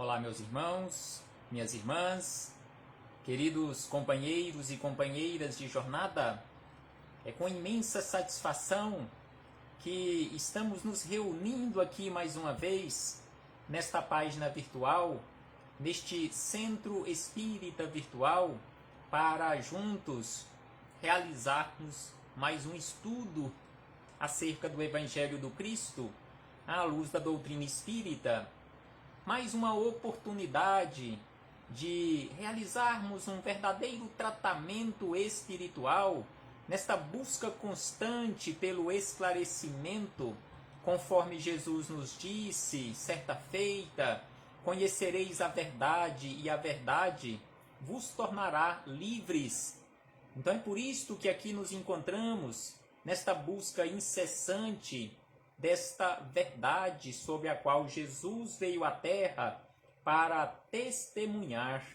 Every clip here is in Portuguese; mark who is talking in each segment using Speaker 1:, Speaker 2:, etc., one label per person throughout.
Speaker 1: Olá, meus irmãos, minhas irmãs, queridos companheiros e companheiras de jornada. É com imensa satisfação que estamos nos reunindo aqui mais uma vez nesta página virtual, neste centro espírita virtual, para juntos realizarmos mais um estudo acerca do Evangelho do Cristo à luz da doutrina espírita. Mais uma oportunidade de realizarmos um verdadeiro tratamento espiritual nesta busca constante pelo esclarecimento, conforme Jesus nos disse certa feita: conhecereis a verdade e a verdade vos tornará livres. Então é por isto que aqui nos encontramos nesta busca incessante desta verdade sobre a qual Jesus veio à Terra para testemunhar.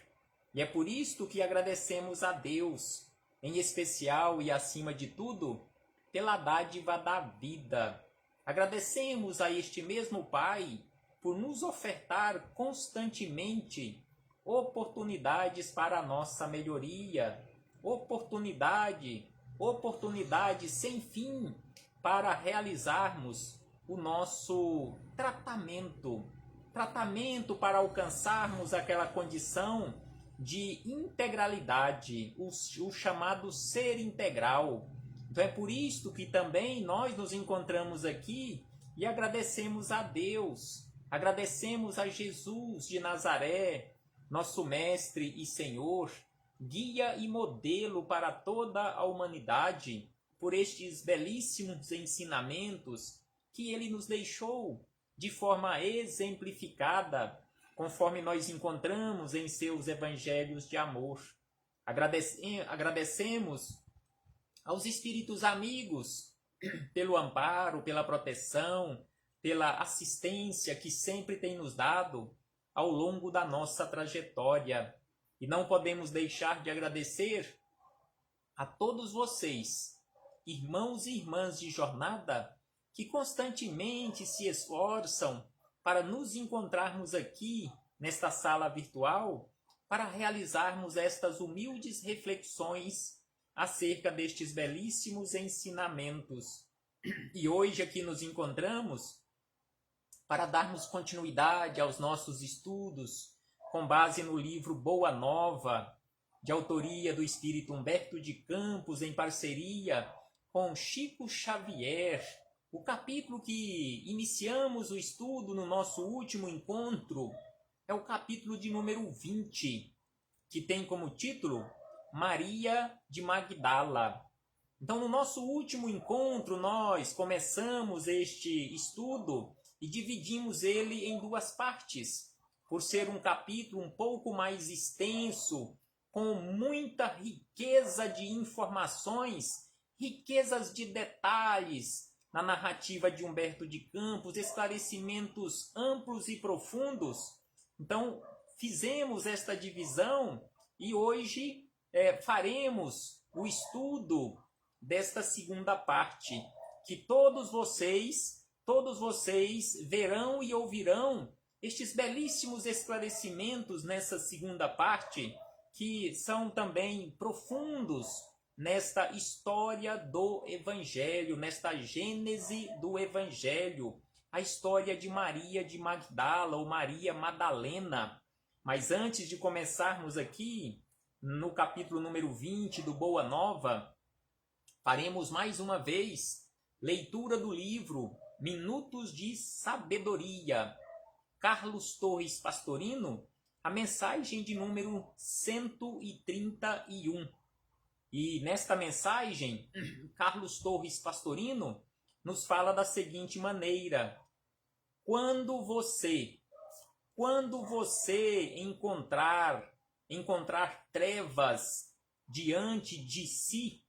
Speaker 1: E é por isto que agradecemos a Deus, em especial e acima de tudo, pela dádiva da vida. Agradecemos a este mesmo Pai por nos ofertar constantemente oportunidades para a nossa melhoria, oportunidade sem fim para realizarmos o nosso tratamento para alcançarmos aquela condição de integralidade, o chamado ser integral. Então é por isto que também nós nos encontramos aqui e agradecemos a Deus, agradecemos a Jesus de Nazaré, nosso Mestre e Senhor, guia e modelo para toda a humanidade, por estes belíssimos ensinamentos que ele nos deixou de forma exemplificada, conforme nós encontramos em seus evangelhos de amor. Agradecemos aos espíritos amigos pelo amparo, pela proteção, pela assistência que sempre tem nos dado ao longo da nossa trajetória. E não podemos deixar de agradecer a todos vocês, irmãos e irmãs de jornada, que constantemente se esforçam para nos encontrarmos aqui nesta sala virtual para realizarmos estas humildes reflexões acerca destes belíssimos ensinamentos. E hoje aqui nos encontramos para darmos continuidade aos nossos estudos com base no livro Boa Nova, de autoria do espírito Humberto de Campos, em parceria com Chico Xavier. O capítulo que iniciamos o estudo no nosso último encontro é o capítulo de número 20, que tem como título Maria de Magdala. Então, no nosso último encontro, nós começamos este estudo e dividimos ele em duas partes, por ser um capítulo um pouco mais extenso, com muita riqueza de informações, riquezas de detalhes na narrativa de Humberto de Campos, esclarecimentos amplos e profundos. Então, fizemos esta divisão e hoje faremos o estudo desta segunda parte, que todos vocês verão e ouvirão estes belíssimos esclarecimentos nessa segunda parte, que são também profundos nesta história do Evangelho, nesta gênese do Evangelho, a história de Maria de Magdala, ou Maria Madalena. Mas antes de começarmos aqui, no capítulo número 20 do Boa Nova, faremos mais uma vez leitura do livro Minutos de Sabedoria, Carlos Torres Pastorino, a mensagem de número 131. E nesta mensagem, Carlos Torres Pastorino nos fala da seguinte maneira: quando você encontrar trevas diante de si,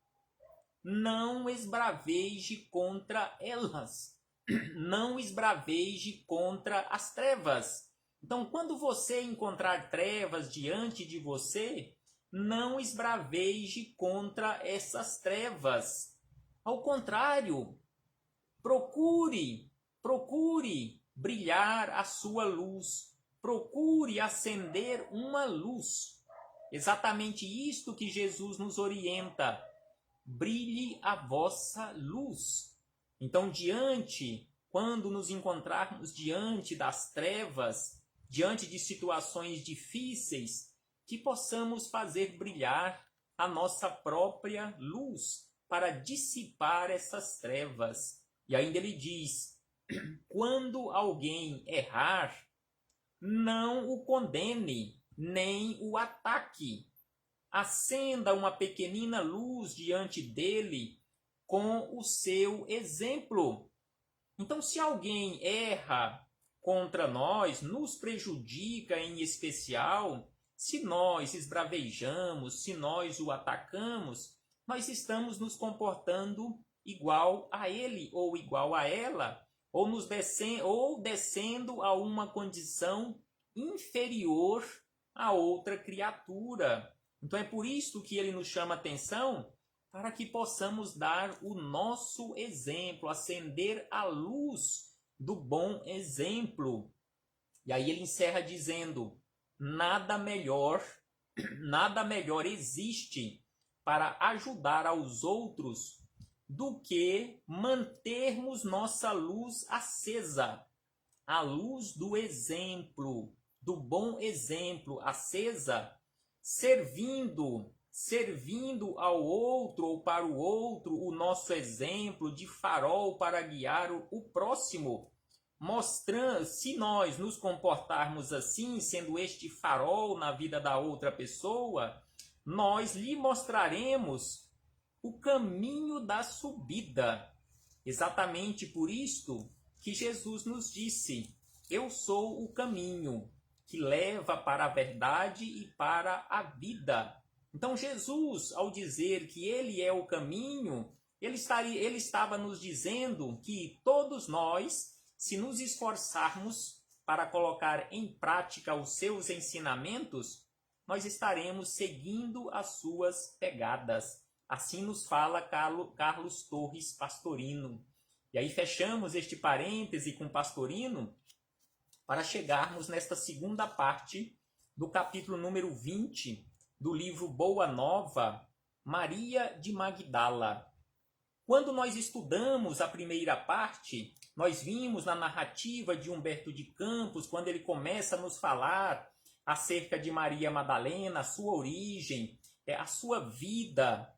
Speaker 1: não esbraveje contra elas, não esbraveje contra as trevas. Então, quando você encontrar trevas diante de você, não esbraveje contra essas trevas. Ao contrário, procure brilhar a sua luz procure acender uma luz. Exatamente isto que Jesus nos orienta. Brilhe a vossa luz. Então, quando nos encontrarmos diante das trevas, diante de situações difíceis, que possamos fazer brilhar a nossa própria luz para dissipar essas trevas. E ainda ele diz: quando alguém errar, não o condene, nem o ataque. Acenda uma pequenina luz diante dele com o seu exemplo. Então, se alguém erra contra nós, nos prejudica em especial, se nós esbravejamos, se nós o atacamos, nós estamos nos comportando igual a ele ou igual a ela, ou descendo a uma condição inferior a outra criatura. Então é por isso que ele nos chama atenção, para que possamos dar o nosso exemplo, acender a luz do bom exemplo. E aí ele encerra dizendo: nada melhor existe para ajudar aos outros do que mantermos nossa luz acesa, a luz do exemplo, do bom exemplo acesa, servindo ao outro ou para o outro o nosso exemplo de farol para guiar o próximo, mostrando, se nós nos comportarmos assim, sendo este farol na vida da outra pessoa, nós lhe mostraremos o caminho da subida. Exatamente por isto que Jesus nos disse: eu sou o caminho que leva para a verdade e para a vida. Então Jesus, ao dizer que ele é o caminho, ele estava nos dizendo que todos nós, se nos esforçarmos para colocar em prática os seus ensinamentos, nós estaremos seguindo as suas pegadas. Assim nos fala Carlos Torres Pastorino. E aí fechamos este parêntese com Pastorino para chegarmos nesta segunda parte do capítulo número 20 do livro Boa Nova, Maria de Magdala. Quando nós estudamos a primeira parte, nós vimos na narrativa de Humberto de Campos, quando ele começa a nos falar acerca de Maria Madalena, a sua origem, a sua vida,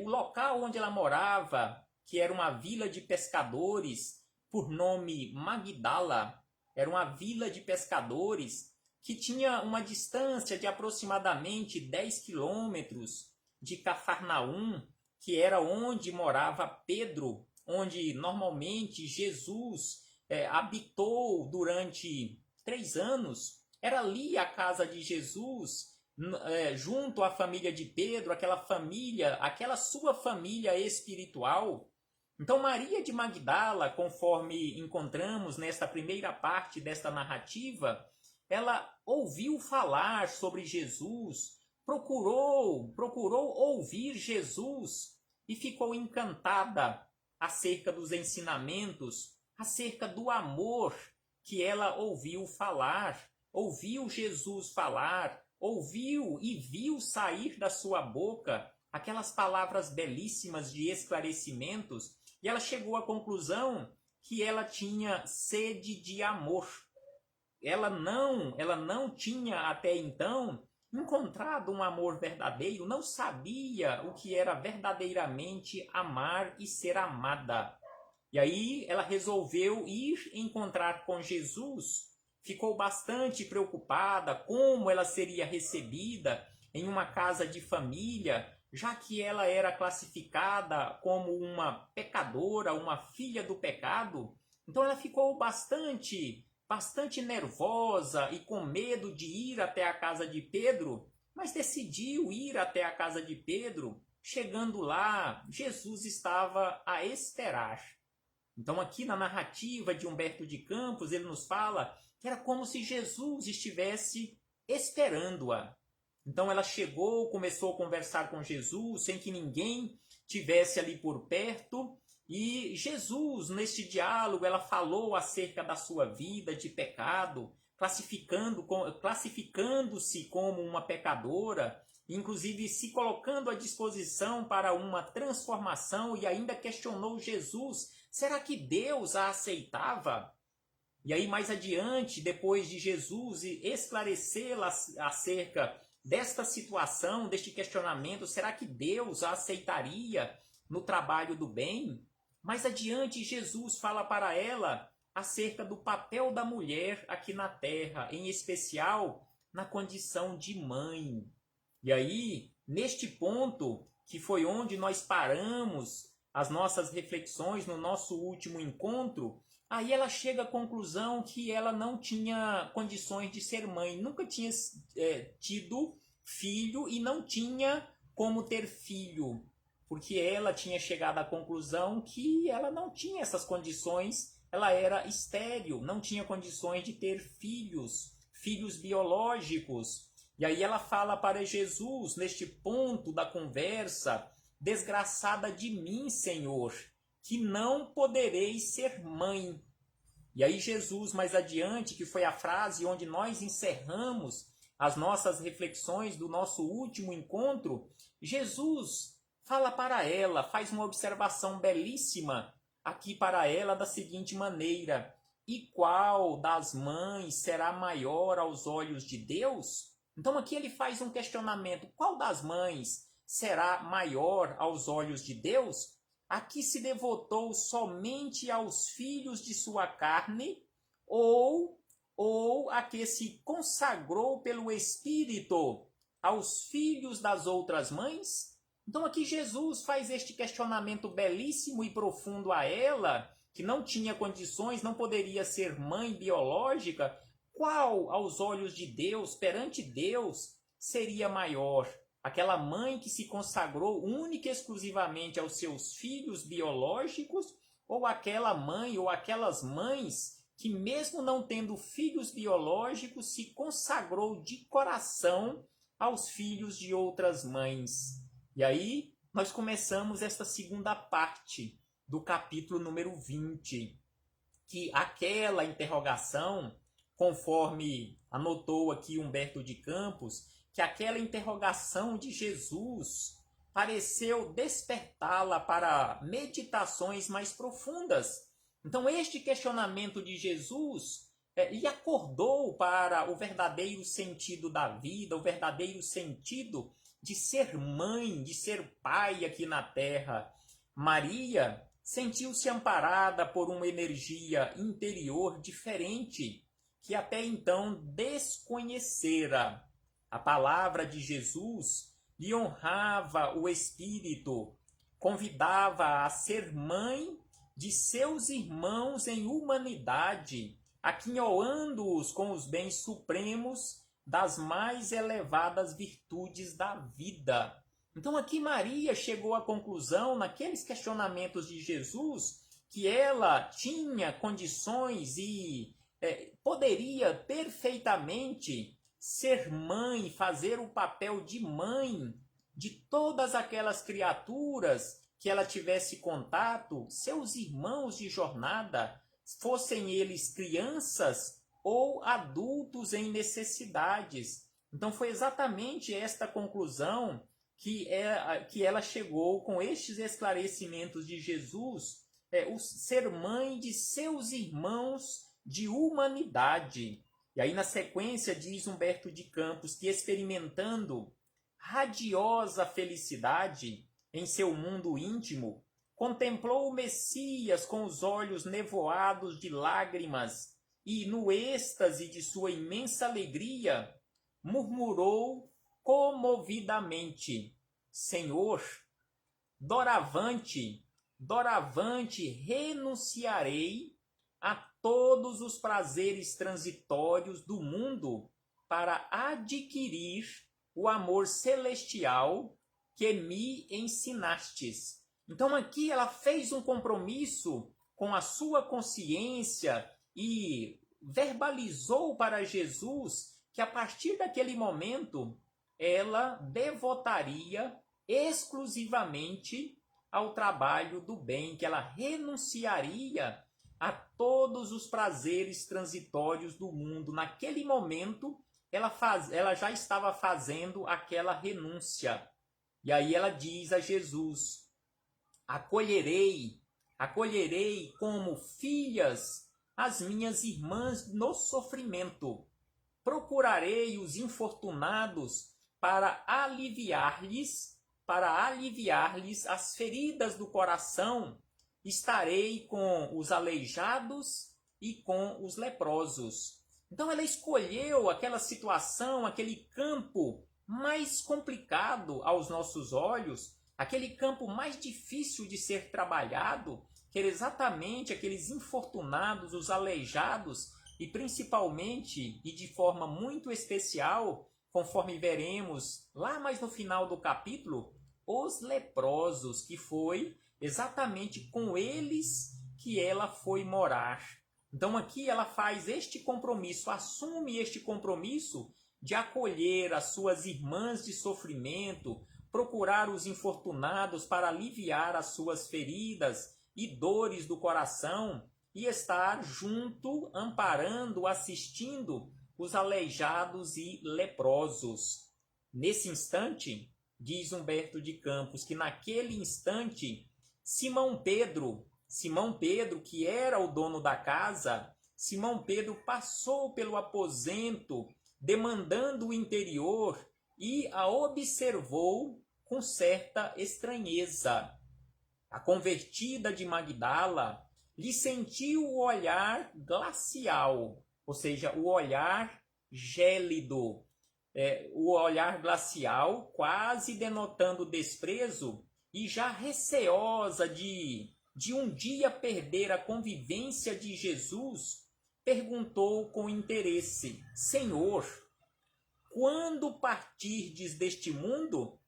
Speaker 1: o local onde ela morava, que era uma vila de pescadores, por nome Magdala. Era uma vila de pescadores que tinha uma distância de aproximadamente 10 quilômetros de Cafarnaum, que era onde morava Pedro, onde normalmente Jesus habitou durante 3 anos. Era ali a casa de Jesus, junto à família de Pedro, aquela sua família espiritual. Então Maria de Magdala, conforme encontramos nesta primeira parte desta narrativa, ela ouviu falar sobre Jesus, procurou ouvir Jesus e ficou encantada acerca dos ensinamentos, acerca do amor que ela ouviu falar, ouviu Jesus falar, ouviu e viu sair da sua boca aquelas palavras belíssimas de esclarecimentos, e ela chegou à conclusão que ela tinha sede de amor. Ela não tinha até então encontrado um amor verdadeiro, não sabia o que era verdadeiramente amar e ser amada. E aí ela resolveu ir encontrar com Jesus, ficou bastante preocupada como ela seria recebida em uma casa de família, já que ela era classificada como uma pecadora, uma filha do pecado. Então ela ficou bastante nervosa e com medo de ir até a casa de Pedro, mas decidiu ir até a casa de Pedro. Chegando lá, Jesus estava a esperar. Então aqui na narrativa de Humberto de Campos, ele nos fala que era como se Jesus estivesse esperando-a. Então ela chegou, começou a conversar com Jesus, sem que ninguém tivesse ali por perto. E Jesus, neste diálogo, ela falou acerca da sua vida de pecado. classificando-se como uma pecadora, inclusive se colocando à disposição para uma transformação, e ainda questionou Jesus: será que Deus a aceitava? E aí mais adiante, depois de Jesus esclarecê-la acerca desta situação, deste questionamento, será que Deus a aceitaria no trabalho do bem? Mais adiante, Jesus fala para ela acerca do papel da mulher aqui na terra, em especial na condição de mãe. E aí, neste ponto, que foi onde nós paramos as nossas reflexões no nosso último encontro, aí ela chega à conclusão que ela não tinha condições de ser mãe, nunca tinha tido filho e não tinha como ter filho, porque ela tinha chegado à conclusão que ela não tinha essas condições, ela era estéril, não tinha condições de ter filhos biológicos. E aí ela fala para Jesus, neste ponto da conversa: desgraçada de mim, Senhor, que não poderei ser mãe. E aí Jesus, mais adiante, que foi a frase onde nós encerramos as nossas reflexões do nosso último encontro, Jesus fala para ela, faz uma observação belíssima aqui para ela da seguinte maneira: e qual das mães será maior aos olhos de Deus? Então aqui ele faz um questionamento: qual das mães será maior aos olhos de Deus? Aqui se devotou somente aos filhos de sua carne, ou a que se consagrou pelo Espírito aos filhos das outras mães? Então aqui Jesus faz este questionamento belíssimo e profundo a ela, que não tinha condições, não poderia ser mãe biológica. Qual, aos olhos de Deus, perante Deus, seria maior? Aquela mãe que se consagrou única e exclusivamente aos seus filhos biológicos, ou aquela mãe ou aquelas mães que, mesmo não tendo filhos biológicos, se consagrou de coração aos filhos de outras mães? E aí nós começamos esta segunda parte do capítulo número 20, que aquela interrogação, conforme anotou aqui Humberto de Campos, que aquela interrogação de Jesus pareceu despertá-la para meditações mais profundas. Então este questionamento de Jesus lhe acordou para o verdadeiro sentido da vida, o verdadeiro sentido de ser mãe, de ser pai aqui na terra. Maria sentiu-se amparada por uma energia interior diferente, que até então desconhecera. A palavra de Jesus lhe honrava o espírito, convidava a ser mãe de seus irmãos em humanidade, aquinhoando-os com os bens supremos das mais elevadas virtudes da vida. Então aqui Maria chegou à conclusão, naqueles questionamentos de Jesus, que ela tinha condições e poderia perfeitamente ser mãe, fazer o papel de mãe de todas aquelas criaturas que ela tivesse contato, seus irmãos de jornada, fossem eles crianças ou adultos em necessidades. Então foi exatamente esta conclusão que ela chegou com estes esclarecimentos de Jesus, o ser mãe de seus irmãos de humanidade. E aí na sequência diz Humberto de Campos que, experimentando radiosa felicidade em seu mundo íntimo, contemplou o Messias com os olhos nevoados de lágrimas e, no êxtase de sua imensa alegria, murmurou comovidamente: Senhor, doravante renunciarei a todos os prazeres transitórios do mundo para adquirir o amor celestial que me ensinastes. Então aqui ela fez um compromisso com a sua consciência e verbalizou para Jesus que a partir daquele momento ela devotaria exclusivamente ao trabalho do bem, que ela renunciaria a todos os prazeres transitórios do mundo. Naquele momento, ela já estava fazendo aquela renúncia. E aí ela diz a Jesus: acolherei como filhas as minhas irmãs no sofrimento. Procurarei os infortunados para aliviar-lhes as feridas do coração. Estarei com os aleijados e com os leprosos. Então ela escolheu aquela situação, aquele campo mais complicado aos nossos olhos, aquele campo mais difícil de ser trabalhado, que era exatamente aqueles infortunados, os aleijados, e principalmente e de forma muito especial, conforme veremos lá mais no final do capítulo, os leprosos, que foi exatamente com eles que ela foi morar. Então aqui ela faz este compromisso, assume este compromisso de acolher as suas irmãs de sofrimento, procurar os infortunados para aliviar as suas feridas e dores do coração e estar junto, amparando, assistindo os aleijados e leprosos. Nesse instante, diz Humberto de Campos, que naquele instante, Simão Pedro, que era o dono da casa, Simão Pedro passou pelo aposento, demandando o interior, e a observou com certa estranheza. A convertida de Magdala lhe sentiu o olhar glacial, ou seja, o olhar gélido, o olhar glacial, quase denotando desprezo, e já receosa de um dia perder a convivência de Jesus, perguntou com interesse: Senhor, quando partirdes deste mundo,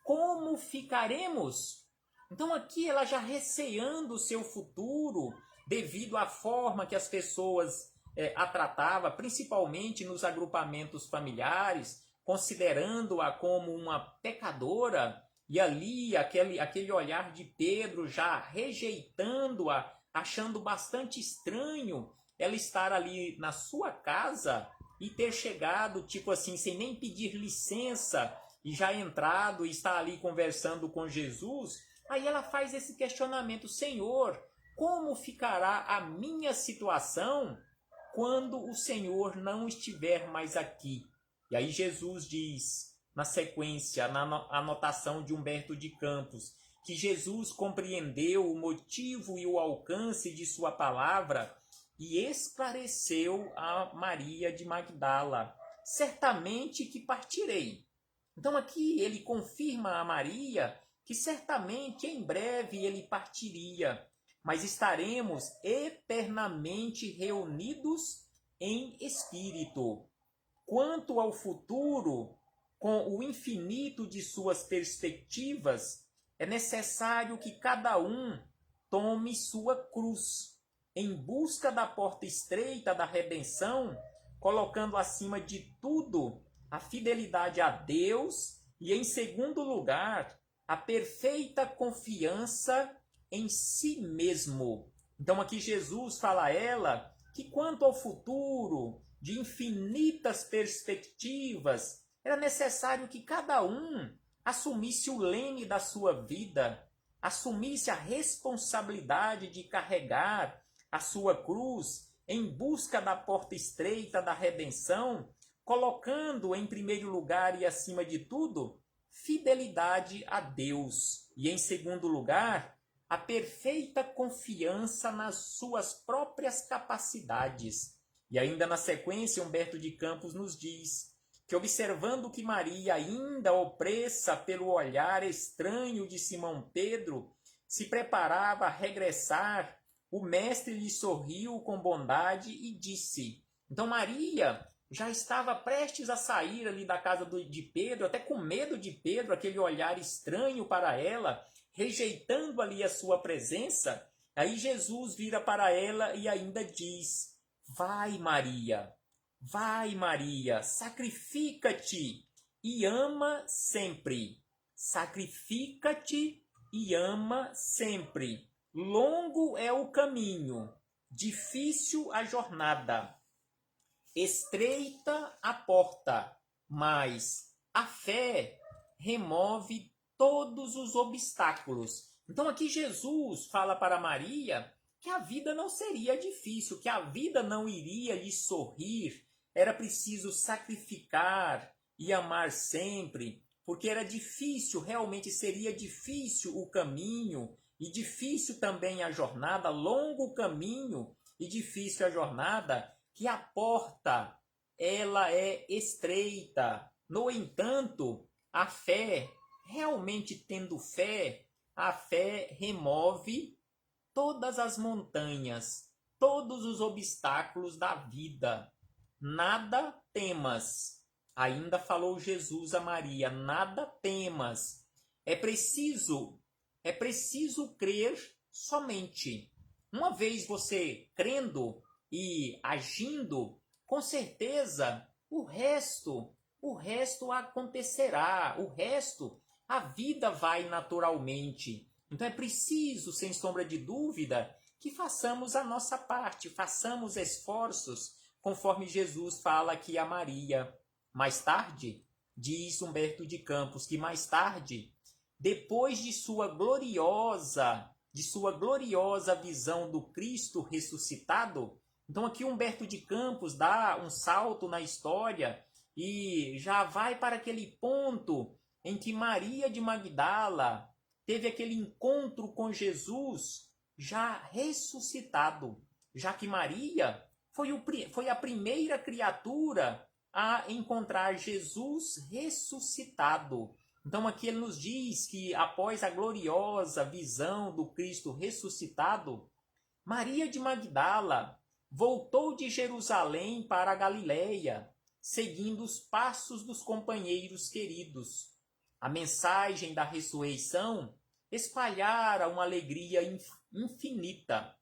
Speaker 1: como ficaremos? Então aqui ela já receando o seu futuro, devido à forma que as pessoas a tratava, principalmente nos agrupamentos familiares, considerando-a como uma pecadora, e ali aquele olhar de Pedro já rejeitando-a, achando bastante estranho ela estar ali na sua casa e ter chegado, tipo assim, sem nem pedir licença, e já entrado e está ali conversando com Jesus. Aí ela faz esse questionamento: Senhor, como ficará a minha situação quando o Senhor não estiver mais aqui? E aí Jesus diz, na sequência, na anotação de Humberto de Campos, que Jesus compreendeu o motivo e o alcance de sua palavra e esclareceu a Maria de Magdala: certamente que partirei. Então aqui ele confirma a Maria que certamente em breve ele partiria, mas estaremos eternamente reunidos em espírito. Quanto ao futuro, com o infinito de suas perspectivas, é necessário que cada um tome sua cruz, em busca da porta estreita da redenção, colocando acima de tudo a fidelidade a Deus e, em segundo lugar, a perfeita confiança em si mesmo. Então aqui Jesus fala a ela que quanto ao futuro, de infinitas perspectivas, era necessário que cada um assumisse o leme da sua vida, assumisse a responsabilidade de carregar a sua cruz em busca da porta estreita da redenção, colocando em primeiro lugar e acima de tudo fidelidade a Deus, e em segundo lugar a perfeita confiança nas suas próprias capacidades. E ainda na sequência, Humberto de Campos nos diz que, observando que Maria, ainda opressa pelo olhar estranho de Simão Pedro, se preparava a regressar, o mestre lhe sorriu com bondade e disse. Então Maria já estava prestes a sair ali da casa de Pedro, até com medo de Pedro, aquele olhar estranho para ela, rejeitando ali a sua presença. Aí Jesus vira para ela e ainda diz: vai Maria, sacrifica-te e ama sempre. Sacrifica-te e ama sempre. Longo é o caminho, difícil a jornada, estreita a porta, mas a fé remove todos os obstáculos. Então aqui Jesus fala para Maria que a vida não seria difícil, que a vida não iria lhe sorrir, era preciso sacrificar e amar sempre, porque era difícil, realmente seria difícil o caminho, e difícil também a jornada, longo o caminho e difícil a jornada, que a porta ela é estreita. No entanto, a fé, realmente tendo fé, a fé remove todas as montanhas, todos os obstáculos da vida. Nada temas. Ainda falou Jesus a Maria, nada temas. É preciso crer somente. Uma vez você crendo e agindo, com certeza o resto acontecerá. O resto, a vida vai naturalmente. Então é preciso, sem sombra de dúvida, que façamos a nossa parte, façamos esforços, conforme Jesus fala aqui a Maria. Mais tarde, diz Humberto de Campos, que mais tarde, depois de sua gloriosa visão do Cristo ressuscitado, então aqui Humberto de Campos dá um salto na história e já vai para aquele ponto em que Maria de Magdala teve aquele encontro com Jesus já ressuscitado, já que Maria foi a primeira criatura a encontrar Jesus ressuscitado. Então aqui ele nos diz que após a gloriosa visão do Cristo ressuscitado, Maria de Magdala voltou de Jerusalém para a Galileia, seguindo os passos dos companheiros queridos. A mensagem da ressurreição espalhara uma alegria infinita.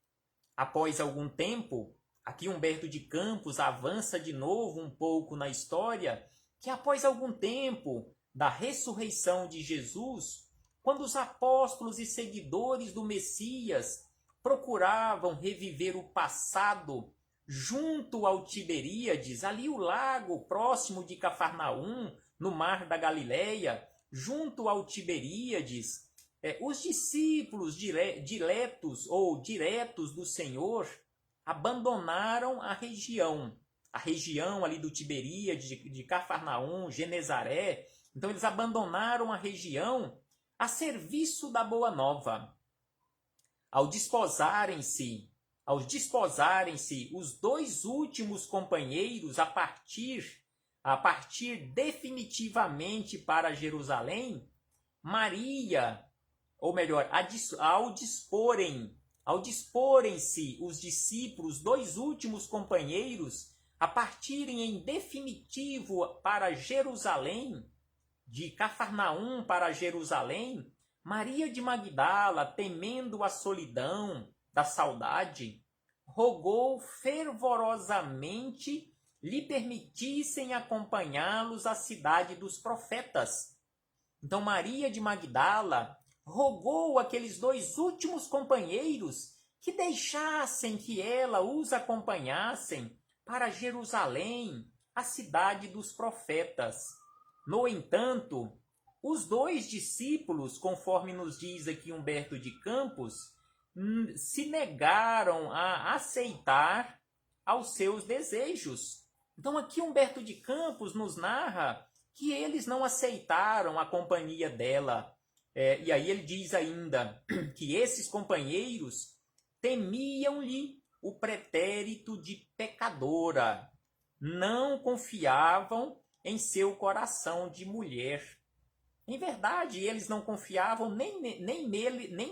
Speaker 1: Após algum tempo, aqui Humberto de Campos avança de novo um pouco na história, que após algum tempo da ressurreição de Jesus, quando os apóstolos e seguidores do Messias procuravam reviver o passado junto ao Tiberíades, ali o lago próximo de Cafarnaum, no mar da Galileia, junto ao Tiberíades, os discípulos diretos do Senhor abandonaram a região ali do Tiberíades, de Cafarnaum, Genezaré. Então eles abandonaram a região a serviço da Boa Nova. Ao desposarem-se os dois últimos companheiros a partir definitivamente para Jerusalém, Maria, ou melhor, ao disporem-se os discípulos, dois últimos companheiros, a partirem em definitivo para Jerusalém, de Cafarnaum para Jerusalém, Maria de Magdala, temendo a solidão, da saudade, rogou fervorosamente lhe permitissem acompanhá-los à cidade dos profetas. Então Maria de Magdala rogou àqueles dois últimos companheiros que deixassem que ela os acompanhassem para Jerusalém, a cidade dos profetas. No entanto, os dois discípulos, conforme nos diz aqui Humberto de Campos, se negaram a aceitar aos seus desejos. Então aqui Humberto de Campos nos narra que eles não aceitaram a companhia dela. E aí ele diz ainda que esses companheiros temiam-lhe o pretérito de pecadora, não confiavam em seu coração de mulher. Em verdade, eles não confiavam nem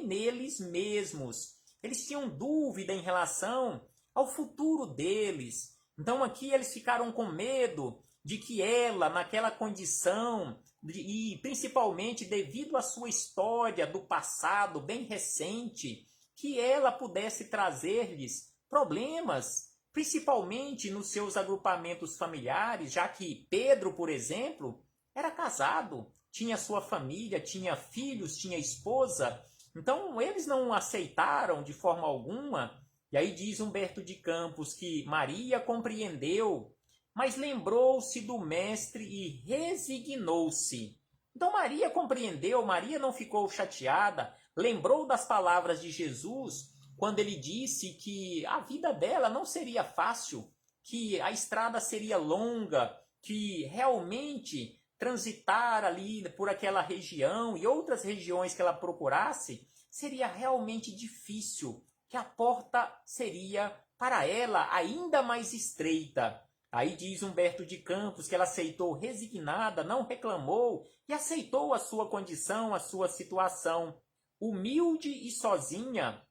Speaker 1: neles mesmos. Eles tinham dúvida em relação ao futuro deles. Então aqui eles ficaram com medo de que ela, naquela condição, e principalmente devido à sua história do passado bem recente, que ela pudesse trazer-lhes problemas, principalmente nos seus agrupamentos familiares, já que Pedro, por exemplo, era casado, tinha sua família, tinha filhos, tinha esposa. Então eles não aceitaram de forma alguma E aí diz Humberto de Campos que Maria compreendeu, mas lembrou-se do mestre e resignou-se. Então Maria compreendeu, Maria não ficou chateada, lembrou das palavras de Jesus quando ele disse que a vida dela não seria fácil, que a estrada seria longa, que realmente transitar ali por aquela região e outras regiões que ela procurasse seria realmente difícil, que a porta seria para ela ainda mais estreita. Aí diz Humberto de Campos que ela aceitou resignada, não reclamou e aceitou a sua condição, a sua situação. Humilde e sozinha,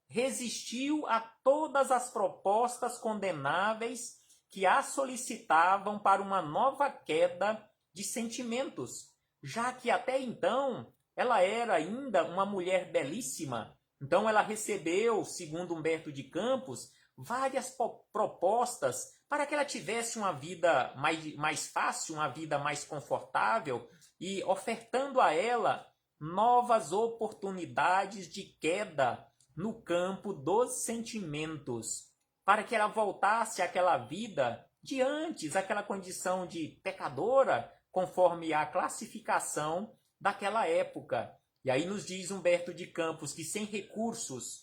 Speaker 1: resistiu a todas as propostas condenáveis que a solicitavam para uma nova queda de sentimentos, já que até então ela era ainda uma mulher belíssima. Então ela recebeu, segundo Humberto de Campos, várias propostas para que ela tivesse uma vida mais fácil, uma vida mais confortável, e ofertando a ela novas oportunidades de queda no campo dos sentimentos, para que ela voltasse àquela vida de antes, àquela condição de pecadora, conforme a classificação daquela época. E aí nos diz Humberto de Campos que sem recursos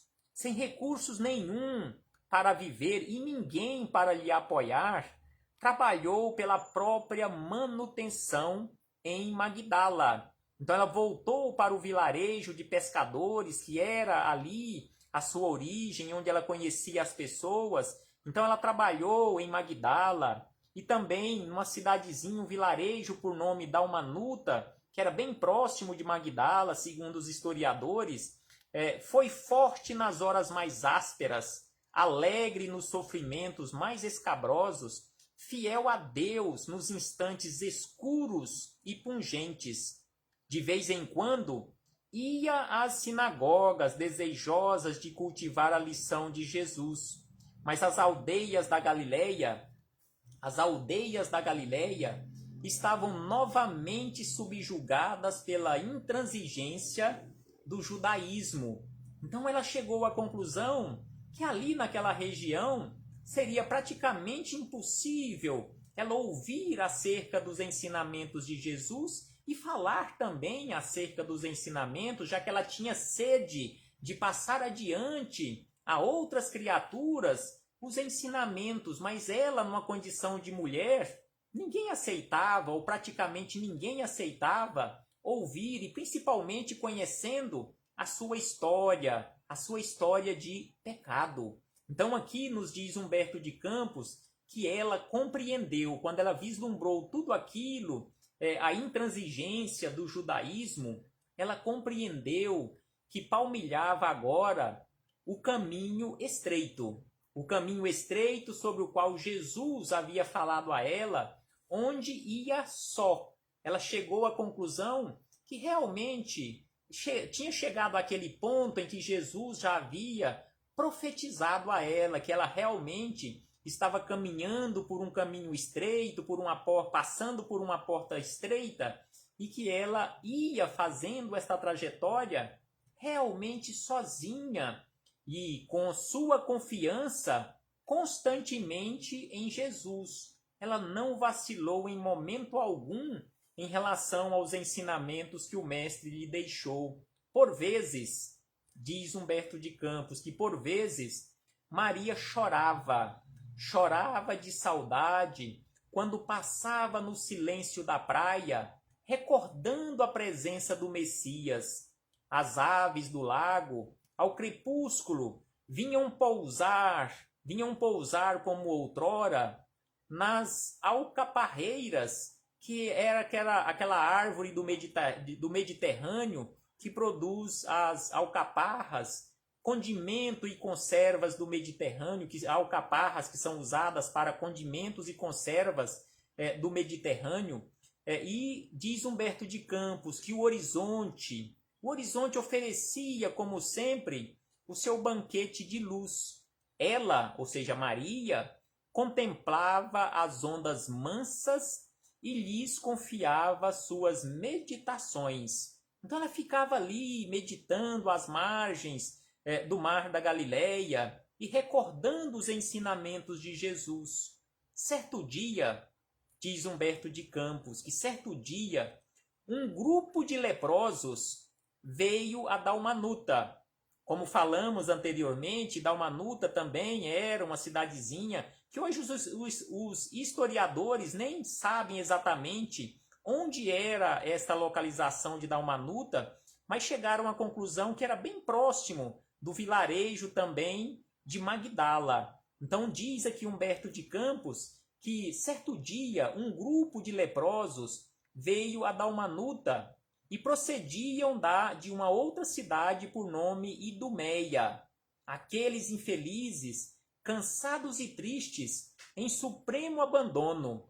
Speaker 1: nenhum para viver e ninguém para lhe apoiar, trabalhou pela própria manutenção em Magdala. Então ela voltou para o vilarejo de pescadores, que era ali a sua origem, onde ela conhecia as pessoas. Então ela trabalhou em Magdala e também numa cidadezinha, um vilarejo por nome Dalmanuta, que era bem próximo de Magdala, segundo os historiadores. Foi forte nas horas mais ásperas, alegre nos sofrimentos mais escabrosos, fiel a Deus nos instantes escuros e pungentes. De vez em quando, ia às sinagogas, desejosas de cultivar a lição de Jesus. Mas as aldeias da Galileia estavam novamente subjugadas pela intransigência do judaísmo. Então ela chegou à conclusão que ali naquela região seria praticamente impossível ela ouvir acerca dos ensinamentos de Jesus e falar também acerca dos ensinamentos, já que ela tinha sede de passar adiante a outras criaturas os ensinamentos, mas ela, numa condição de mulher, ninguém aceitava, ou praticamente ninguém aceitava, ouvir, e principalmente conhecendo a sua história de pecado. Então aqui nos diz Humberto de Campos que ela compreendeu, quando ela vislumbrou tudo aquilo, a intransigência do judaísmo, ela compreendeu que palmilhava agora o caminho estreito sobre o qual Jesus havia falado a ela, onde ia só. Ela chegou à conclusão que realmente tinha chegado àquele ponto em que Jesus já havia profetizado a ela, que ela realmente estava caminhando por um caminho estreito, passando por uma porta estreita, e que ela ia fazendo esta trajetória realmente sozinha e com sua confiança constantemente em Jesus. Ela não vacilou em momento algum em relação aos ensinamentos que o mestre lhe deixou. Por vezes, diz Humberto de Campos, que por vezes Maria chorava de saudade quando passava no silêncio da praia, recordando a presença do Messias. As aves do lago, ao crepúsculo, vinham pousar como outrora nas alcaparreiras, que era aquela árvore do Mediterrâneo que produz as alcaparras, condimento e conservas do Mediterrâneo, alcaparras que são usadas para condimentos e conservas do Mediterrâneo. E diz Humberto de Campos que o horizonte oferecia, como sempre, o seu banquete de luz. Ela, ou seja, Maria, contemplava as ondas mansas e lhes confiava suas meditações. Então ela ficava ali meditando às margens do mar da Galileia e recordando os ensinamentos de Jesus. Certo dia, diz Humberto de Campos, que certo dia um grupo de leprosos veio a Dalmanuta. Como falamos anteriormente, Dalmanuta também era uma cidadezinha que hoje os historiadores nem sabem exatamente onde era esta localização de Dalmanuta, mas chegaram à conclusão que era bem próximo do vilarejo também de Magdala. Então diz aqui Humberto de Campos que certo dia um grupo de leprosos veio a Dalmanuta e procediam de uma outra cidade por nome Idumeia. Aqueles infelizes, cansados e tristes, em supremo abandono,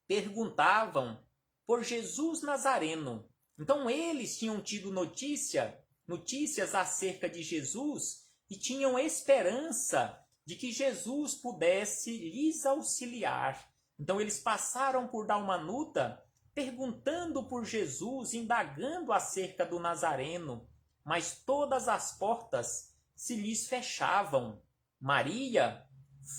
Speaker 1: perguntavam por Jesus Nazareno. Então eles tinham tido notícias acerca de Jesus e tinham esperança de que Jesus pudesse lhes auxiliar. Então eles passaram por Dalmanuta perguntando por Jesus, indagando acerca do Nazareno, mas todas as portas se lhes fechavam. Maria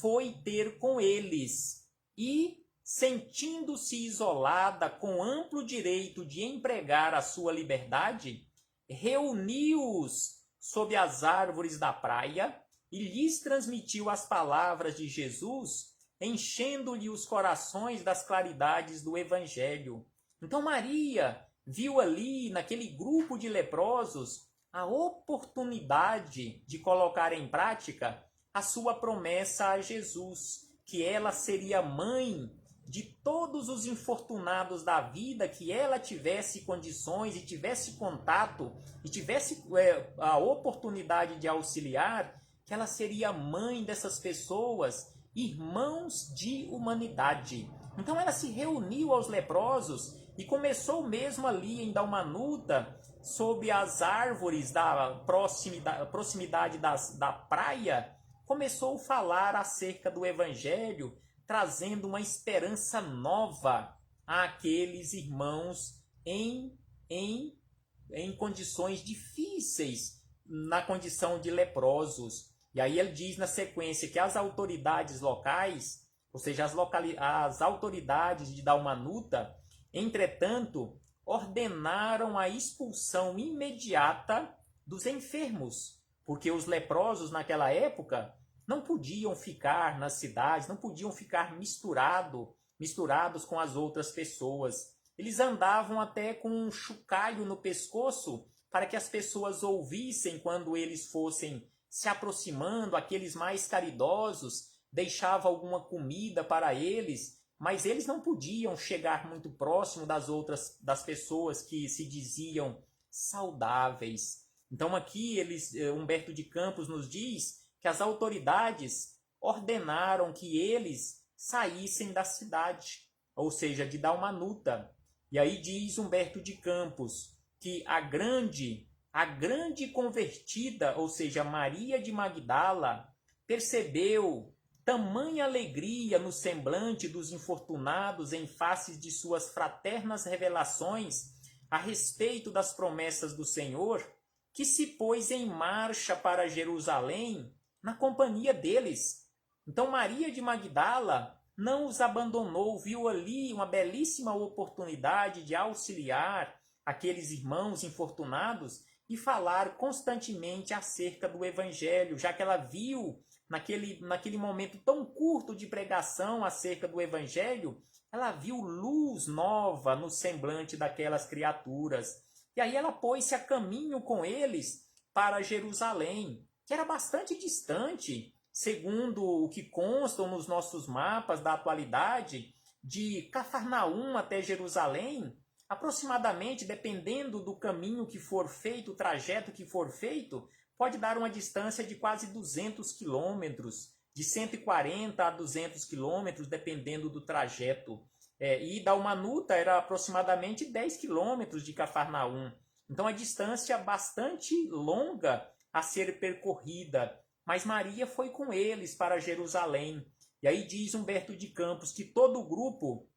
Speaker 1: foi ter com eles e, sentindo-se isolada com amplo direito de empregar a sua liberdade, reuniu-os sob as árvores da praia e lhes transmitiu as palavras de Jesus, enchendo-lhe os corações das claridades do Evangelho. Então Maria viu ali, naquele grupo de leprosos, a oportunidade de colocar em prática a sua promessa a Jesus, que ela seria mãe de todos os infortunados da vida, que ela tivesse condições e tivesse contato e tivesse a oportunidade de auxiliar, que ela seria mãe dessas pessoas, irmãos de humanidade. Então ela se reuniu aos leprosos e começou mesmo ali em Dalmanuta, sob as árvores da proximidade da praia, começou a falar acerca do Evangelho, trazendo uma esperança nova àqueles irmãos em condições difíceis, na condição de leprosos. E aí ele diz na sequência que as autoridades locais, ou seja, as autoridades de Dalmanuta, entretanto, ordenaram a expulsão imediata dos enfermos, porque os leprosos naquela época não podiam ficar nas cidades, não podiam ficar misturados com as outras pessoas. Eles andavam até com um chocalho no pescoço para que as pessoas ouvissem quando eles fossem se aproximando, aqueles mais caridosos deixavam alguma comida para eles, mas eles não podiam chegar muito próximo das pessoas que se diziam saudáveis. Então aqui Humberto de Campos nos diz que as autoridades ordenaram que eles saíssem da cidade, ou seja, de Dalmanuta. E aí diz Humberto de Campos que a grande convertida, ou seja, Maria de Magdala, percebeu tamanha alegria no semblante dos infortunados em face de suas fraternas revelações a respeito das promessas do Senhor, que se pôs em marcha para Jerusalém na companhia deles. Então Maria de Magdala não os abandonou, viu ali uma belíssima oportunidade de auxiliar aqueles irmãos infortunados e falar constantemente acerca do Evangelho, já que ela viu naquele momento tão curto de pregação acerca do Evangelho, ela viu luz nova no semblante daquelas criaturas. E aí ela pôs-se a caminho com eles para Jerusalém, que era bastante distante, segundo o que constam nos nossos mapas da atualidade, de Cafarnaum até Jerusalém, aproximadamente, dependendo do caminho que for feito, o trajeto que for feito, pode dar uma distância de quase 200 quilômetros, de 140 a 200 quilômetros, dependendo do trajeto. E Dalmanuta era aproximadamente 10 quilômetros de Cafarnaum. Então, a distância bastante longa a ser percorrida. Mas Maria foi com eles para Jerusalém. E aí diz Humberto de Campos que todo o grupo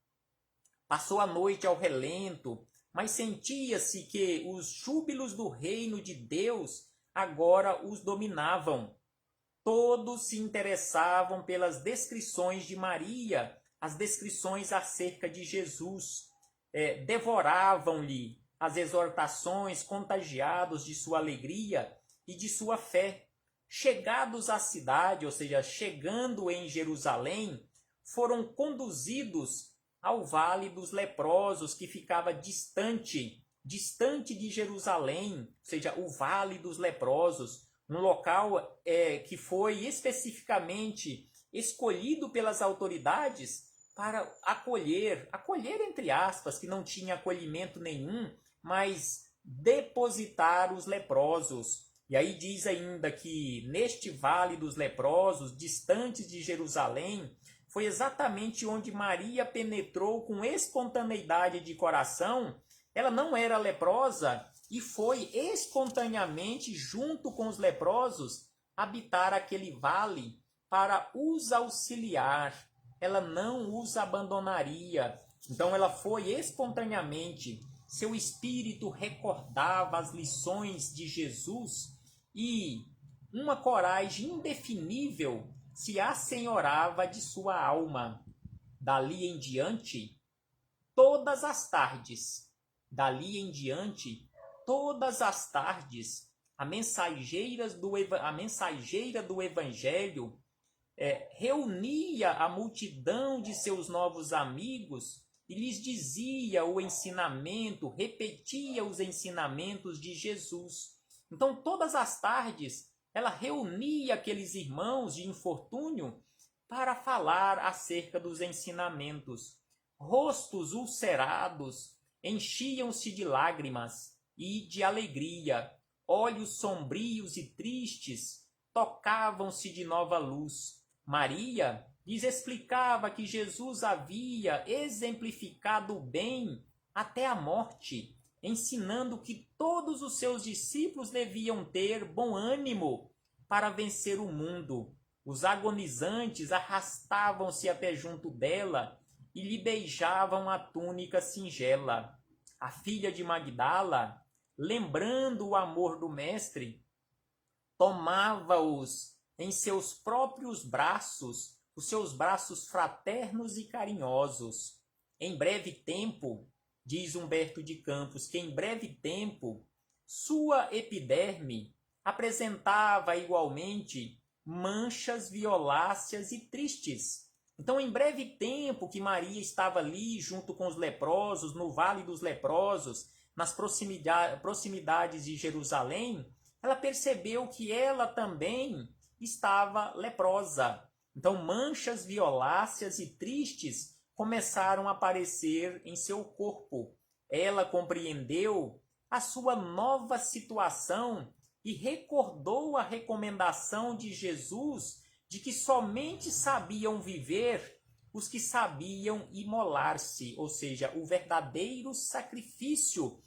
Speaker 1: passou a noite ao relento, mas sentia-se que os júbilos do reino de Deus agora os dominavam. Todos se interessavam pelas descrições de Maria, as descrições acerca de Jesus. Devoravam-lhe as exortações, contagiados de sua alegria e de sua fé. Chegados à cidade, ou seja, chegando em Jerusalém, foram conduzidos ao Vale dos Leprosos, que ficava distante de Jerusalém, ou seja, o Vale dos Leprosos, um local que foi especificamente escolhido pelas autoridades para acolher entre aspas, que não tinha acolhimento nenhum, mas depositar os leprosos. E aí diz ainda que neste Vale dos Leprosos, distante de Jerusalém, foi exatamente onde Maria penetrou com espontaneidade de coração. Ela não era leprosa e foi espontaneamente, junto com os leprosos, habitar aquele vale para os auxiliar. Ela não os abandonaria. Então ela foi espontaneamente. Seu espírito recordava as lições de Jesus e uma coragem indefinível se assenhorava de sua alma. Dali em diante, todas as tardes, a mensageira do Evangelho reunia a multidão de seus novos amigos e lhes dizia o ensinamento, repetia os ensinamentos de Jesus. Então, todas as tardes, ela reunia aqueles irmãos de infortúnio para falar acerca dos ensinamentos. Rostos ulcerados enchiam-se de lágrimas e de alegria. Olhos sombrios e tristes tocavam-se de nova luz. Maria lhes explicava que Jesus havia exemplificado o bem até a morte, ensinando que todos os seus discípulos deviam ter bom ânimo para vencer o mundo. Os agonizantes arrastavam-se até junto dela e lhe beijavam a túnica singela. A filha de Magdala, lembrando o amor do Mestre, tomava-os em seus próprios braços, os seus braços fraternos e carinhosos. Em breve tempo, diz Humberto de Campos, que em breve tempo sua epiderme apresentava igualmente manchas violáceas e tristes. Então, em breve tempo que Maria estava ali junto com os leprosos, no Vale dos Leprosos, nas proximidades de Jerusalém, ela percebeu que ela também estava leprosa. Então, manchas violáceas e tristes começaram a aparecer em seu corpo. Ela compreendeu a sua nova situação e recordou a recomendação de Jesus de que somente sabiam viver os que sabiam imolar-se, ou seja, o verdadeiro sacrifício,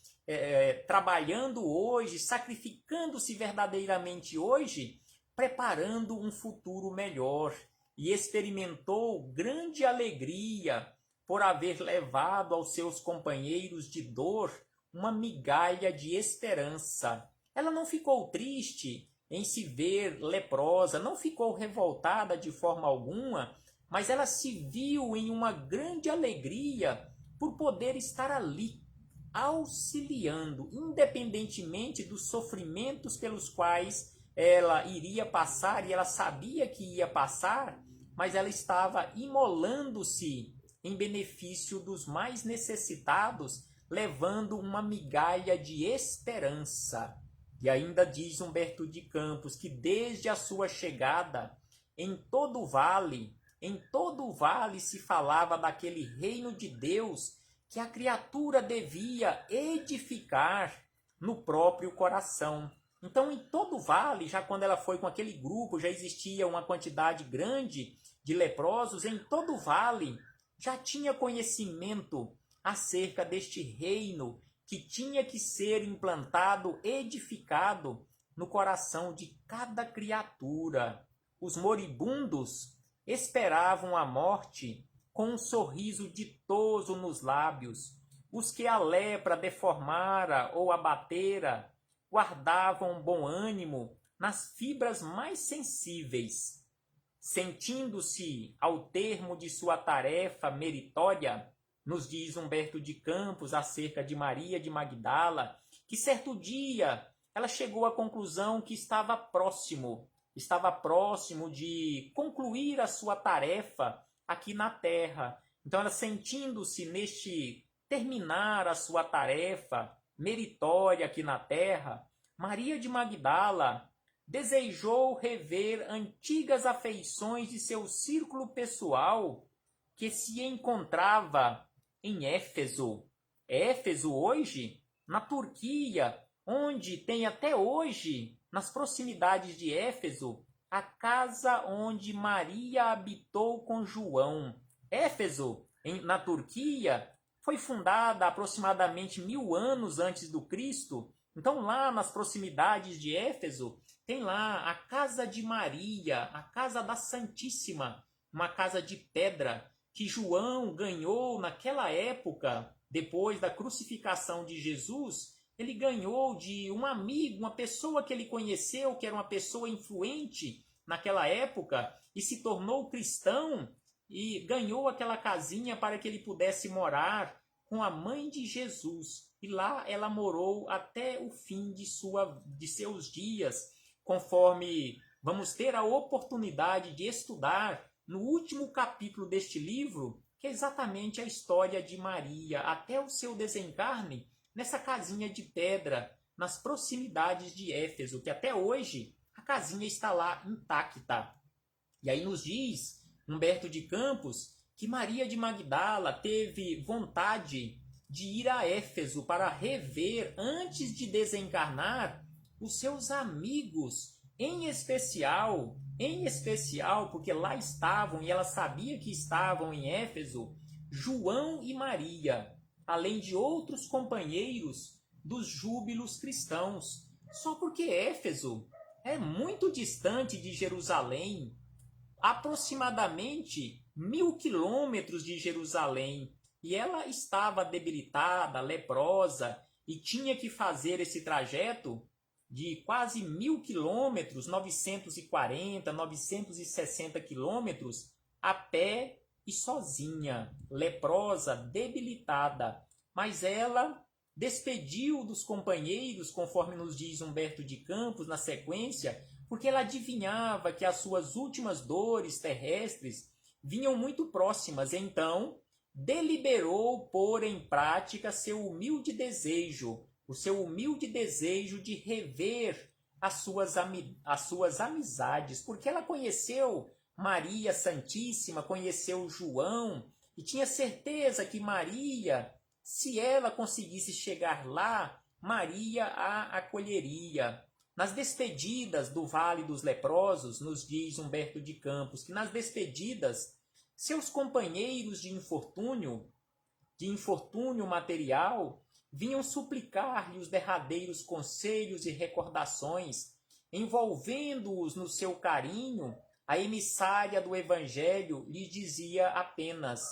Speaker 1: trabalhando hoje, sacrificando-se verdadeiramente hoje, preparando um futuro melhor. E experimentou grande alegria por haver levado aos seus companheiros de dor uma migalha de esperança. Ela não ficou triste em se ver leprosa, não ficou revoltada de forma alguma, mas ela se viu em uma grande alegria por poder estar ali, auxiliando, independentemente dos sofrimentos pelos quais ela iria passar, e ela sabia que ia passar, mas ela estava imolando-se em benefício dos mais necessitados, levando uma migalha de esperança. E ainda diz Humberto de Campos que desde a sua chegada, em todo o vale se falava daquele reino de Deus que a criatura devia edificar no próprio coração. Então, em todo o vale, já quando ela foi com aquele grupo, já existia uma quantidade grande de leprosos, em todo o vale já tinha conhecimento acerca deste reino que tinha que ser implantado, edificado no coração de cada criatura. Os moribundos esperavam a morte com um sorriso ditoso nos lábios. Os que a lepra deformara ou abatera guardavam bom ânimo nas fibras mais sensíveis, sentindo-se ao termo de sua tarefa meritória, nos diz Humberto de Campos acerca de Maria de Magdala, que certo dia ela chegou à conclusão que estava próximo de concluir a sua tarefa aqui na terra. Então ela, sentindo-se neste terminar a sua tarefa meritória aqui na terra, Maria de Magdala desejou rever antigas afeições de seu círculo pessoal que se encontrava em Éfeso. Éfeso hoje, na Turquia, onde tem até hoje, nas proximidades de Éfeso, a casa onde Maria habitou com João. Éfeso, na Turquia, foi fundada aproximadamente 1000 anos antes do Cristo. Então, lá nas proximidades de Éfeso, tem lá a casa de Maria, a casa da Santíssima, uma casa de pedra que João ganhou naquela época, depois da crucificação de Jesus. Ele ganhou de um amigo, uma pessoa que ele conheceu, que era uma pessoa influente naquela época, e se tornou cristão, e ganhou aquela casinha para que ele pudesse morar com a mãe de Jesus. E lá ela morou até o fim de seus dias, conforme vamos ter a oportunidade de estudar no último capítulo deste livro, que é exatamente a história de Maria, até o seu desencarne, nessa casinha de pedra, nas proximidades de Éfeso, que até hoje a casinha está lá intacta. E aí nos diz Humberto de Campos que Maria de Magdala teve vontade de ir a Éfeso para rever, antes de desencarnar, os seus amigos, em especial, porque lá estavam, e ela sabia que estavam em Éfeso, João e Maria, além de outros companheiros dos júbilos cristãos. Só porque Éfeso é muito distante de Jerusalém, aproximadamente 1000 quilômetros de Jerusalém, e ela estava debilitada, leprosa, e tinha que fazer esse trajeto de quase 1000 quilômetros, 940, 960 quilômetros, a pé e sozinha, leprosa, debilitada. Mas ela despediu dos companheiros, conforme nos diz Humberto de Campos na sequência, porque ela adivinhava que as suas últimas dores terrestres vinham muito próximas. Então, deliberou pôr em prática seu humilde desejo, o seu humilde desejo de rever as suas amizades, porque ela conheceu Maria Santíssima, conheceu João, e tinha certeza que Maria, se ela conseguisse chegar lá, Maria a acolheria. Nas despedidas do Vale dos Leprosos, nos diz Humberto de Campos, que nas despedidas, seus companheiros de infortúnio material, vinham suplicar-lhe os derradeiros conselhos e recordações, envolvendo-os no seu carinho. A emissária do Evangelho lhe dizia apenas: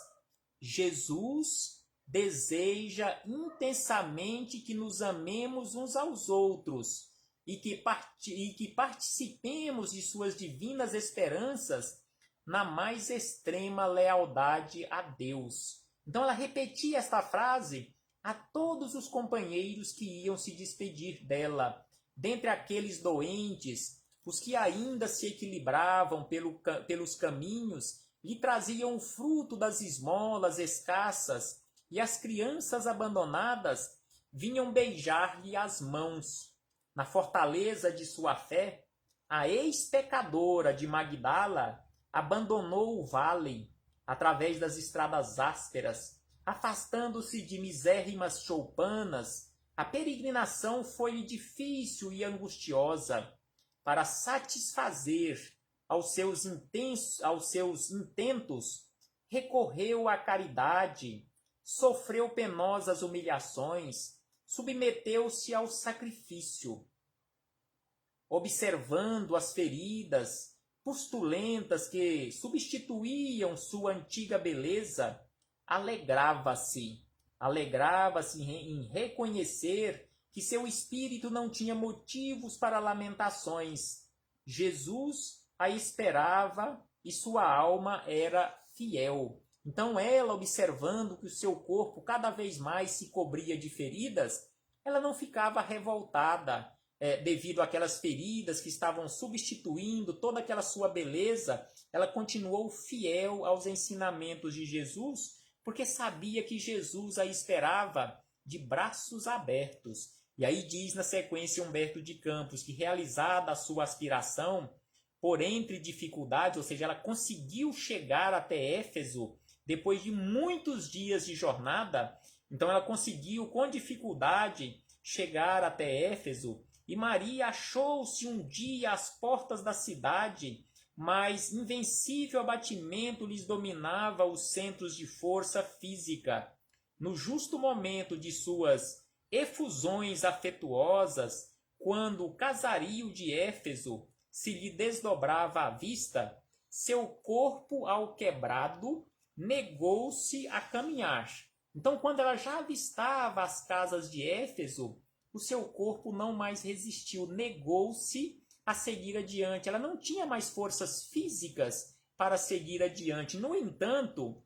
Speaker 1: Jesus deseja intensamente que nos amemos uns aos outros e que participemos de suas divinas esperanças na mais extrema lealdade a Deus. Então ela repetia esta frase a todos os companheiros que iam se despedir dela. Dentre aqueles doentes, os que ainda se equilibravam pelos caminhos, lhe traziam o fruto das esmolas escassas, e as crianças abandonadas vinham beijar-lhe as mãos. Na fortaleza de sua fé, a ex-pecadora de Magdala abandonou o vale através das estradas ásperas, afastando-se de misérrimas choupanas. A peregrinação foi-lhe difícil e angustiosa. Para satisfazer aos seus intentos, recorreu à caridade, sofreu penosas humilhações, submeteu-se ao sacrifício. Observando as feridas pustulentas que substituíam sua antiga beleza, alegrava-se Alegrava-se em reconhecer que seu espírito não tinha motivos para lamentações. Jesus a esperava e sua alma era fiel. Então ela, observando que o seu corpo cada vez mais se cobria de feridas, ela não ficava revoltada devido àquelas feridas que estavam substituindo toda aquela sua beleza. Ela continuou fiel aos ensinamentos de Jesus, porque sabia que Jesus a esperava de braços abertos. E aí diz na sequência Humberto de Campos que, realizada a sua aspiração, por entre dificuldades, ou seja, ela conseguiu chegar até Éfeso depois de muitos dias de jornada. Então ela conseguiu com dificuldade chegar até Éfeso, e Maria achou-se um dia às portas da cidade, mas invencível abatimento lhes dominava os centros de força física. No justo momento de suas efusões afetuosas, quando o casario de Éfeso se lhe desdobrava à vista, seu corpo alquebrado negou-se a caminhar. Então, quando ela já avistava as casas de Éfeso, o seu corpo não mais resistiu, negou-se a seguir adiante. Ela não tinha mais forças físicas para seguir adiante. No entanto,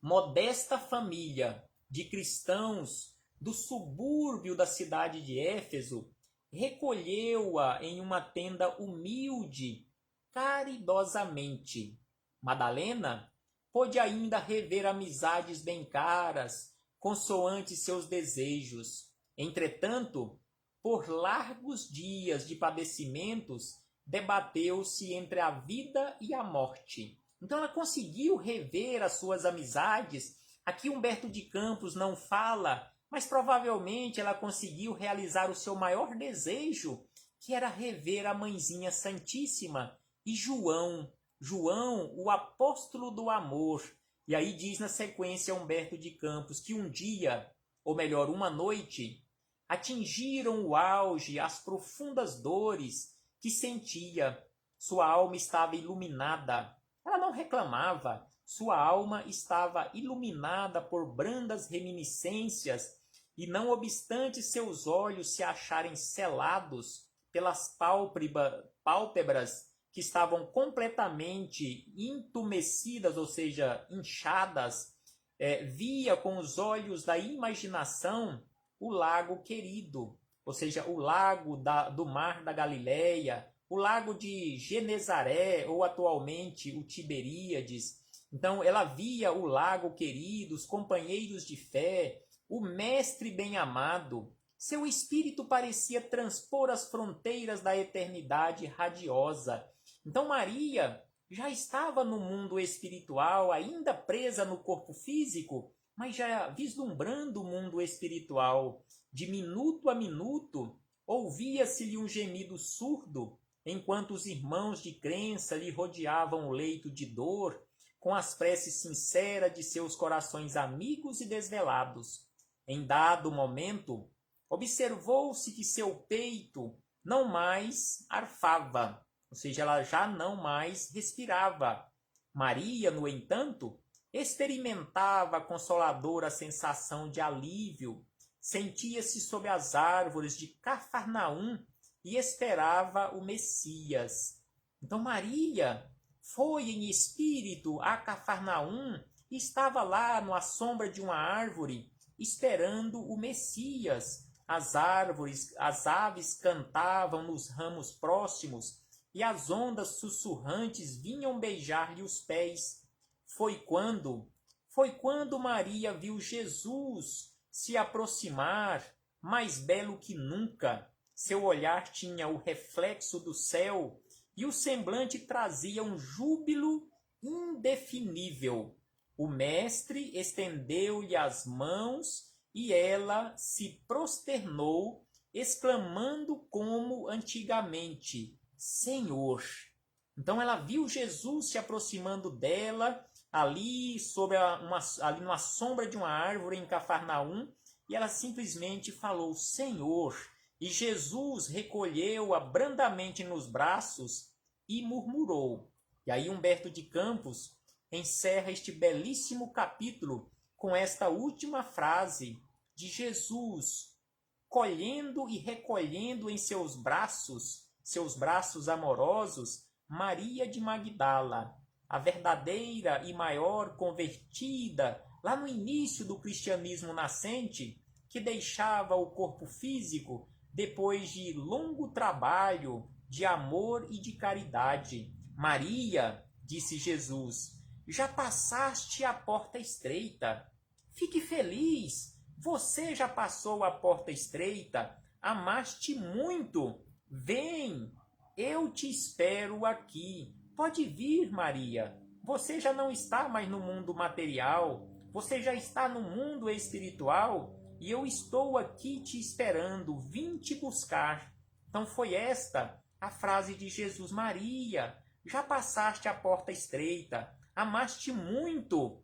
Speaker 1: modesta família de cristãos do subúrbio da cidade de Éfeso recolheu-a em uma tenda humilde, caridosamente. Madalena pôde ainda rever amizades bem caras, consoante seus desejos. Entretanto, por largos dias de padecimentos, debateu-se entre a vida e a morte. Então ela conseguiu rever as suas amizades. Aqui Humberto de Campos não fala, mas provavelmente ela conseguiu realizar o seu maior desejo, que era rever a Mãezinha Santíssima e João, o apóstolo do amor. E aí diz na sequência Humberto de Campos que um dia, ou melhor, uma noite, atingiram o auge as profundas dores que sentia. Sua alma estava iluminada. Ela não reclamava. Sua alma estava iluminada por brandas reminiscências, e não obstante seus olhos se acharem selados pelas pálpebras que estavam completamente entumecidas, ou seja, inchadas, via com os olhos da imaginação o lago querido, ou seja, o lago do mar da Galileia, o lago de Genezaré, ou atualmente o Tiberíades. Então ela via o lago querido, os companheiros de fé, o mestre bem-amado. Seu espírito parecia transpor as fronteiras da eternidade radiosa. Então Maria já estava no mundo espiritual, ainda presa no corpo físico, mas já vislumbrando o mundo espiritual. De minuto a minuto, ouvia-se-lhe um gemido surdo, enquanto os irmãos de crença lhe rodeavam o leito de dor, com as preces sinceras de seus corações amigos e desvelados. Em dado momento, observou-se que seu peito não mais arfava, ou seja, ela já não mais respirava. Maria, no entanto, experimentava a consoladora sensação de alívio, sentia-se sob as árvores de Cafarnaum e esperava o Messias. Então Maria foi em espírito a Cafarnaum e estava lá na sombra de uma árvore esperando o Messias. As aves cantavam nos ramos próximos e as ondas sussurrantes vinham beijar-lhe os pés. Foi quando Maria viu Jesus se aproximar, mais belo que nunca. Seu olhar tinha o reflexo do céu e o semblante trazia um júbilo indefinível. O mestre estendeu-lhe as mãos e ela se prosternou, exclamando como antigamente: Senhor! Então ela viu Jesus se aproximando dela, ali numa sombra de uma árvore em Cafarnaum, e ela simplesmente falou: Senhor! E Jesus recolheu-a brandamente nos braços e murmurou. E aí Humberto de Campos encerra este belíssimo capítulo com esta última frase de Jesus colhendo e recolhendo em seus braços amorosos, Maria de Magdala, a verdadeira e maior convertida lá no início do cristianismo nascente, que deixava o corpo físico depois de longo trabalho de amor e de caridade. Maria, disse Jesus, já passaste a porta estreita. Fique feliz, você já passou a porta estreita, amaste muito. Vem, eu te espero aqui. Pode vir, Maria. Você já não está mais no mundo material, você já está no mundo espiritual e eu estou aqui te esperando, vim te buscar. Então foi esta a frase de Jesus. Maria, já passaste a porta estreita, amaste muito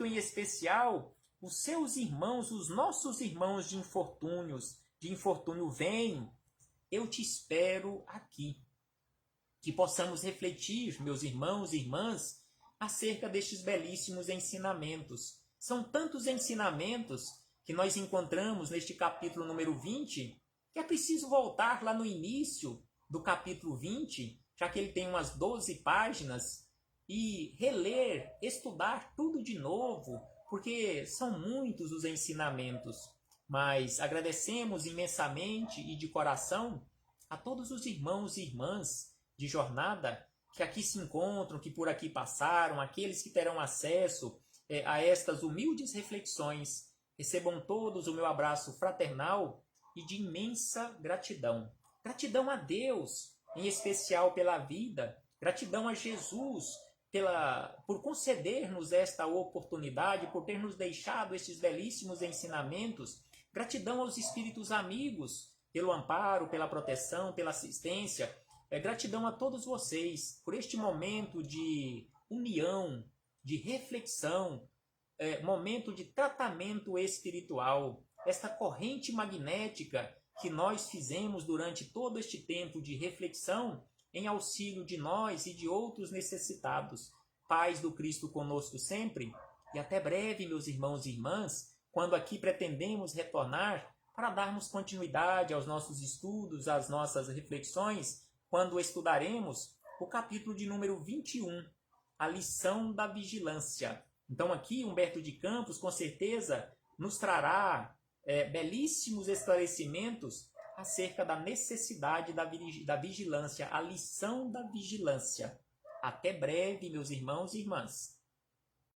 Speaker 1: em especial os seus irmãos, os nossos irmãos de infortúnio, vem, eu te espero aqui. Que possamos refletir, meus irmãos e irmãs, acerca destes belíssimos ensinamentos. São tantos ensinamentos que nós encontramos neste capítulo número 20, que é preciso voltar lá no início do capítulo 20, já que ele tem umas 12 páginas, e reler, estudar tudo de novo, porque são muitos os ensinamentos. Mas agradecemos imensamente e de coração a todos os irmãos e irmãs de jornada que aqui se encontram, que por aqui passaram, aqueles que terão acesso a estas humildes reflexões. Recebam todos o meu abraço fraternal e de imensa gratidão. Gratidão a Deus, em especial pela vida. Gratidão a Jesus por conceder-nos esta oportunidade, por ter nos deixado estes belíssimos ensinamentos. Gratidão aos espíritos amigos pelo amparo, pela proteção, pela assistência. Gratidão a todos vocês por este momento de união, de reflexão, momento de tratamento espiritual, esta corrente magnética que nós fizemos durante todo este tempo de reflexão em auxílio de nós e de outros necessitados. Paz do Cristo conosco sempre e até breve, meus irmãos e irmãs, quando aqui pretendemos retornar para darmos continuidade aos nossos estudos, às nossas reflexões, quando estudaremos o capítulo de número 21, a lição da vigilância. Então aqui Humberto de Campos, com certeza, nos trará belíssimos esclarecimentos acerca da necessidade da vigilância, a lição da vigilância. Até breve, meus irmãos e irmãs.